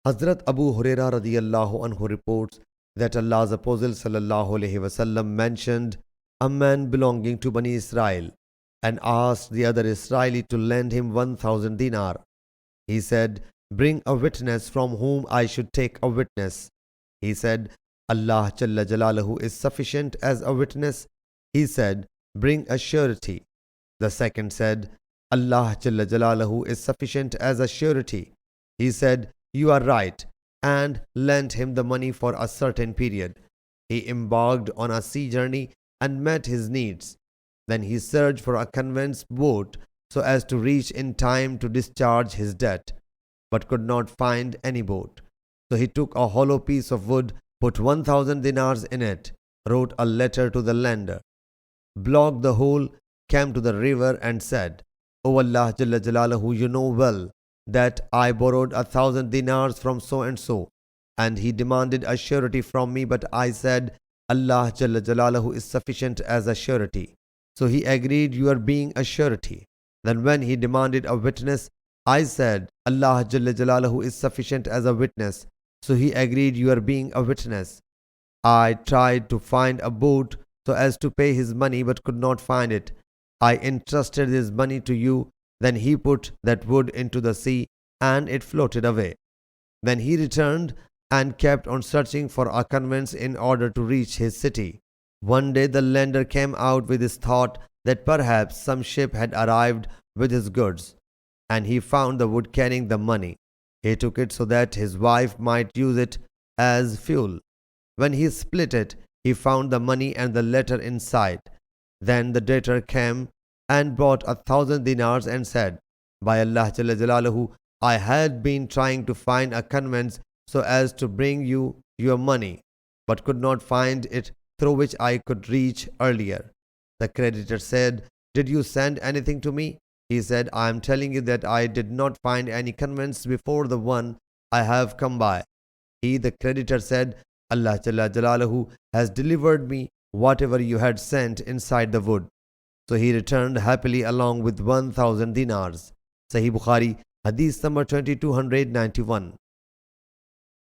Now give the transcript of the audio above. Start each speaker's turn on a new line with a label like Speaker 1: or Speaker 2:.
Speaker 1: Hazrat Abu Huraira radiyallahu anhu reports that Allah's Apostle sallallahu alaihi wasallam mentioned a man belonging to Bani Israel and asked the other Israeli to lend him 1,000 dinar. He said, "Bring a witness from whom I should take a witness." He said, "Allah Jalla Jalaluhu is sufficient as a witness." He said, "Bring a surety." The second said, "Allah Jalla Jalaluhu is sufficient as a surety." He said, "You are right," and lent him the money for a certain period. He embarked on a sea journey and met his needs. Then he searched for a conveyance boat so as to reach in time to discharge his debt, but could not find any boat. So he took a hollow piece of wood, put 1,000 dinars in it, wrote a letter to the lender, blocked the hole, came to the river and said, "O Allah Jalla Jalaluhu, you know well that I borrowed 1,000 dinars from so and so, and he demanded a surety from me, but I said, Allah Jalla Jalaluhu is sufficient as a surety. So he agreed you are being a surety. Then when he demanded a witness, I said, Allah Jalla Jalaluhu is sufficient as a witness. So he agreed you are being a witness. I tried to find a boat so as to pay his money, but could not find it. I entrusted his money to you. Then he put that wood into the sea, and it floated away. Then he returned and kept on searching for a conveyance in order to reach his city. One day the lender came out with his thought that perhaps some ship had arrived with his goods, and he found the wood carrying the money. He took it so that his wife might use it as fuel. When he split it, he found the money and the letter inside. Then the debtor came and brought 1,000 dinars and said, "By Allah Jalla Jalaluhu, I had been trying to find a conveyance so as to bring you your money, but could not find it through which I could reach earlier." The creditor said, "Did you send anything to me?" He said, "I am telling you that I did not find any conveyance before the one I have come by." The creditor said, "Allah Jalla Jalaluhu has delivered me whatever you had sent inside the wood." So he returned happily along with 1,000 dinars. Sahih Bukhari, Hadith number 2291.